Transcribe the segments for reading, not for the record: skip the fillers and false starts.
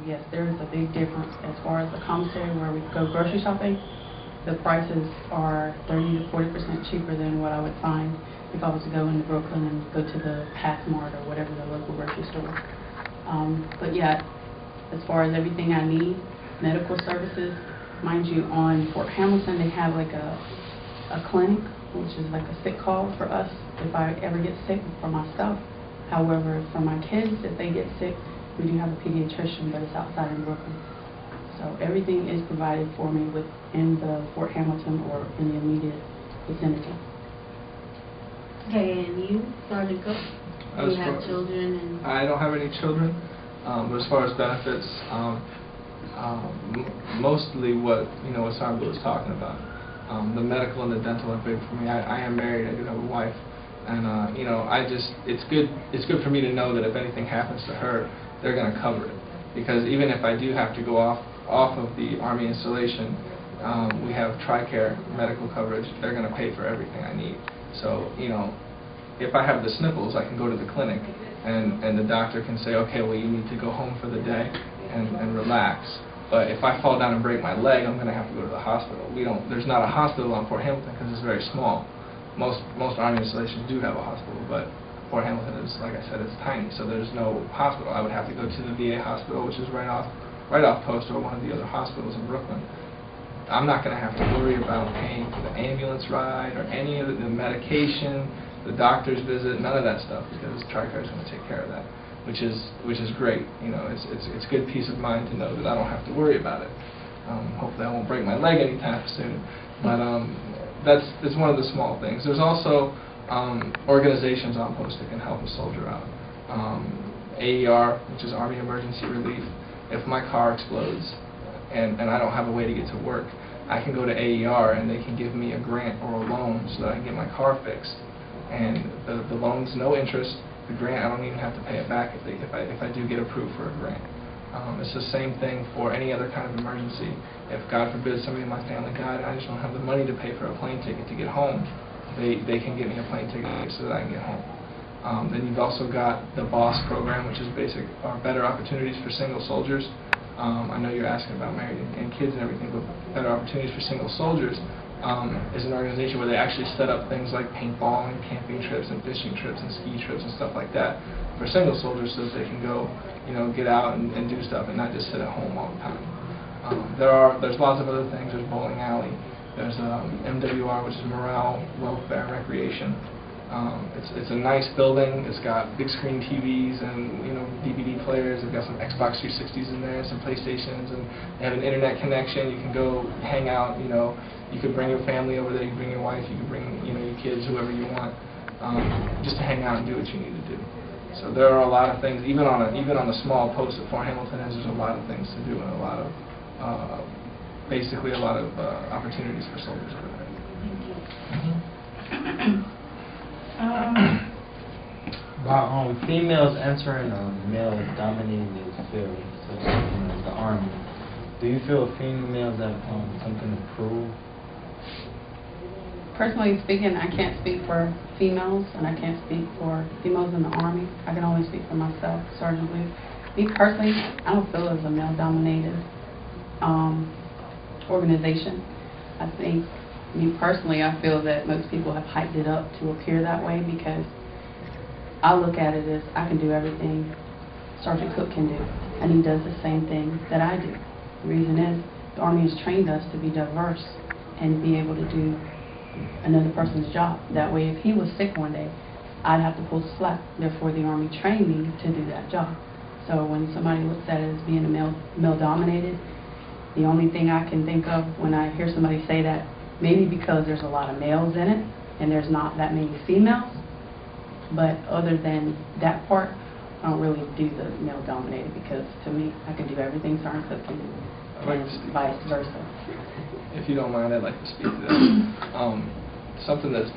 yes, there is a big difference as far as the commissary where we go grocery shopping. The prices are 30 to 40% cheaper than what I would find if I was to go into Brooklyn and go to the Pathmart or whatever the local grocery store. But yeah, as far as everything I need, medical services, mind you, on Fort Hamilton they have like a clinic, which is like a sick call for us if I ever get sick for myself. However, for my kids, if they get sick, we do have a pediatrician, but it's outside in Brooklyn. So everything is provided for me within the Fort Hamilton or in the immediate vicinity. Okay, and you, Sergeant Cook? Do you have children? And I don't have any children, but as far as benefits, mostly what Sergeant Blue was talking about. The medical and the dental are big for me. I am married. I do have a wife. And it's good for me to know that if anything happens to her, they're going to cover it. Because even if I do have to go off of the Army installation, we have TRICARE medical coverage. They're going to pay for everything I need. So if I have the sniffles, I can go to the clinic, and the doctor can say, okay, well you need to go home for the day and relax. But if I fall down and break my leg, I'm going to have to go to the hospital. There's not a hospital on Fort Hamilton because it's very small. Most Army installations do have a hospital, but Fort Hamilton is, like I said, it's tiny, so there's no hospital. I would have to go to the VA hospital, which is right off post, or one of the other hospitals in Brooklyn. I'm not going to have to worry about paying for the ambulance ride or any of the medication, the doctor's visit, none of that stuff, because TRICARE is going to take care of that, which is great. It's good peace of mind to know that I don't have to worry about it. Hopefully, I won't break my leg anytime soon, but that's one of the small things. There's also organizations on post that can help a soldier out. AER, which is Army Emergency Relief. If my car explodes and I don't have a way to get to work, I can go to AER and they can give me a grant or a loan so that I can get my car fixed. And the loan's no interest. The grant, I don't even have to pay it back if I do get approved for a grant. It's the same thing for any other kind of emergency. If, God forbid, somebody in my family died and I just don't have the money to pay for a plane ticket to get home, they can get me a plane ticket so that I can get home. Then you've also got the BOSS program, which is better opportunities for single soldiers. I know you're asking about married and kids and everything, but Better Opportunities for Single Soldiers is an organization where they actually set up things like paintball and camping trips and fishing trips and ski trips and stuff like that for single soldiers so that they can go, get out and do stuff and not just sit at home all the time. There's lots of other things. There's bowling alley. There's MWR, which is Morale, Welfare, and Recreation. It's a nice building. It's got big screen TVs and DVD players. They've got some Xbox 360s in there, some PlayStations, and they have an internet connection. You can go hang out. You could bring your family over there. You can bring your wife. You can bring your kids, whoever you want, just to hang out and do what you need to do. So there are a lot of things. Even on the small post that Fort Hamilton has, there's a lot of things to do and a lot of basically a lot of opportunities for soldiers over there. About females entering a male-dominated field, such as the Army, do you feel females have something to prove? Personally speaking, I can't speak for females, and I can't speak for females in the Army. I can only speak for myself, Sergeant Blue. Me personally, I don't feel it's a male-dominated organization. I think, me personally, I feel that most people have hyped it up to appear that way because I look at it as I can do everything Sergeant Cook can do, and he does the same thing that I do. The reason is the Army has trained us to be diverse and be able to do another person's job. That way, if he was sick one day, I'd have to pull slack. Therefore, the Army trained me to do that job. So when somebody looks at it as being a male-dominated, the only thing I can think of when I hear somebody say that, maybe because there's a lot of males in it and there's not that many females, but other than that part, I don't really do the male-dominated because to me, I can do everything Sergeant Cook can do, and vice versa. If you don't mind, I'd like to speak to that. Something that's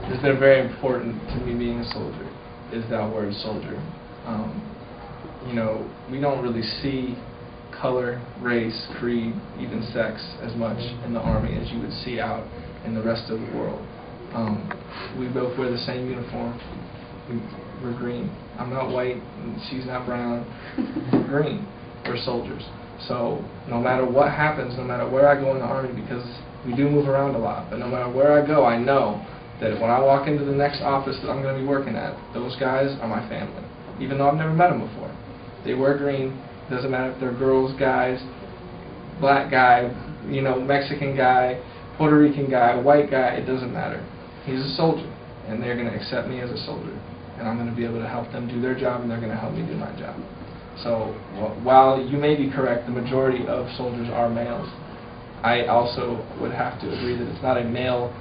has been very important to me being a soldier is that word soldier. We don't really see color, race, creed, even sex as much in the Army as you would see out in the rest of the world. We both wear the same uniform. We're green. I'm not white, and she's not brown. We're green. We're soldiers. So no matter what happens, no matter where I go in the Army, because we do move around a lot, but no matter where I go, I know that when I walk into the next office that I'm going to be working at, those guys are my family, even though I've never met them before. They wear green. Doesn't matter if they're girls, guys, black guy, Mexican guy, Puerto Rican guy, white guy, it doesn't matter. He's a soldier, and they're going to accept me as a soldier, and I'm going to be able to help them do their job, and they're going to help me do my job. So while you may be correct, the majority of soldiers are males, I also would have to agree that it's not a male.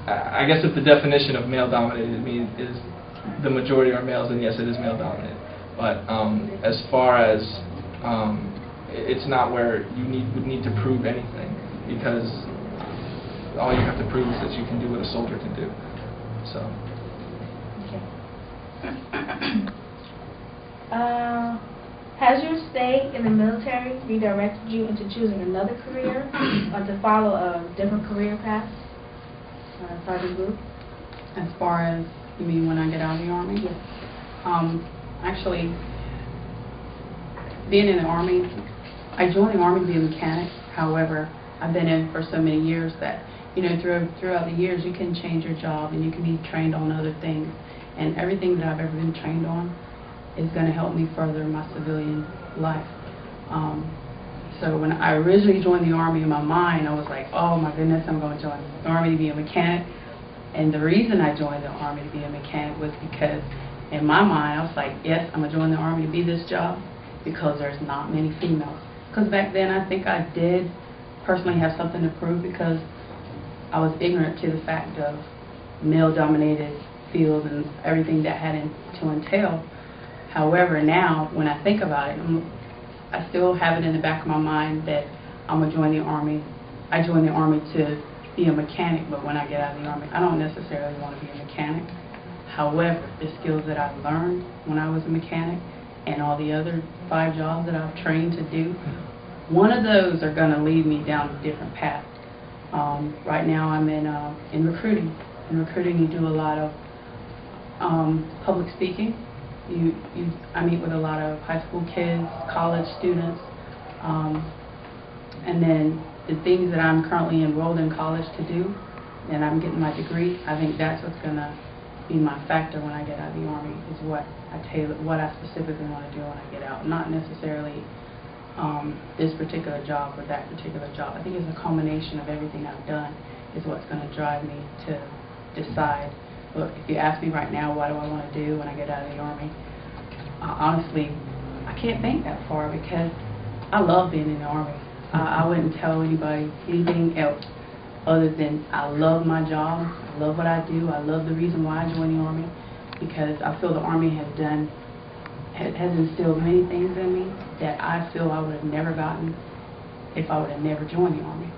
I guess if the definition of male-dominated means is the majority are males, then yes, it is male-dominated. But as far as it's not where you would need to prove anything, because all you have to prove is that you can do what a soldier can do. So. Okay. Has your stay in the military redirected you into choosing another career or to follow a different career path? Sergeant Booth? As far as, you mean when I get out of the Army? Yes. Actually, being in the Army, I joined the Army to be a mechanic. However, I've been in for so many years that, throughout the years, you can change your job and you can be trained on other things. And everything that I've ever been trained on is going to help me further my civilian life. So when I originally joined the Army, in my mind, I was like, oh my goodness, I'm going to join the Army to be a mechanic. And the reason I joined the Army to be a mechanic was because in my mind, I was like, yes, I'm going to join the Army to be this job because there's not many females. Because back then, I think I did personally have something to prove because I was ignorant to the fact of male-dominated fields and everything that had to entail. However, now, when I think about it, I still have it in the back of my mind that I'm going to join the Army. I joined the Army to be a mechanic, but when I get out of the Army, I don't necessarily want to be a mechanic. However, the skills that I learned when I was a mechanic and all the other 5 jobs that I've trained to do, one of those are going to lead me down a different path. Right now I'm in recruiting. In recruiting, you do a lot of public speaking. I meet with a lot of high school kids, college students, and then the things that I'm currently enrolled in college to do, and I'm getting my degree. I think that's what's going to be my factor when I get out of the Army, is what I specifically want to do when I get out, not necessarily this particular job or that particular job. I think it's a combination of everything I've done is what's going to drive me to decide. Look, if you ask me right now, what do I want to do when I get out of the Army? Honestly, I can't think that far because I love being in the Army. I wouldn't tell anybody anything else other than I love my job, I love what I do, I love the reason why I joined the Army, because I feel the Army has instilled many things in me that I feel I would have never gotten if I would have never joined the Army.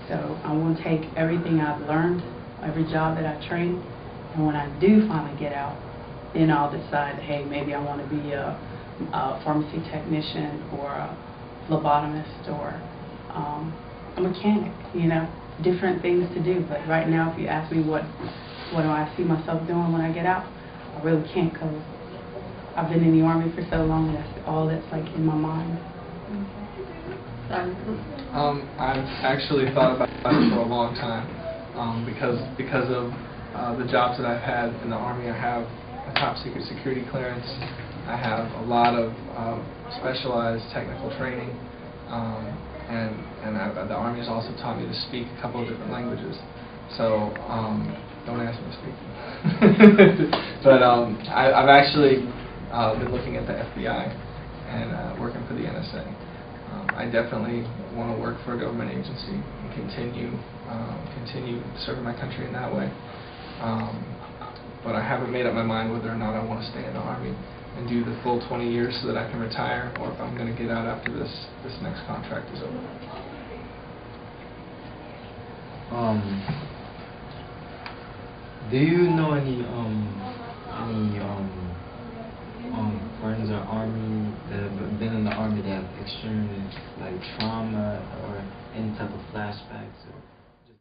So I want to take everything I've learned, every job that I've trained, and when I do finally get out, then I'll decide, hey, maybe I want to be a pharmacy technician or a phlebotomist or a mechanic, different things to do. But right now, if you ask me what do I see myself doing when I get out, I really can't, because I've been in the Army for so long, that's all that's like in my mind. I've actually thought about it for a long time because of the jobs that I've had in the Army. I have a top secret security clearance. I have a lot of specialized technical training, and the Army has also taught me to speak a couple of different languages. So don't ask me to speak. But I've actually been looking at the FBI and working for the NSA. I definitely want to work for a government agency and continue serving my country in that way. But I haven't made up my mind whether or not I want to stay in the Army and do the full 20 years so that I can retire, or if I'm going to get out after this next contract is over. Do you know any friends or Army that have been in the Army that have experienced like trauma or any type of flashbacks?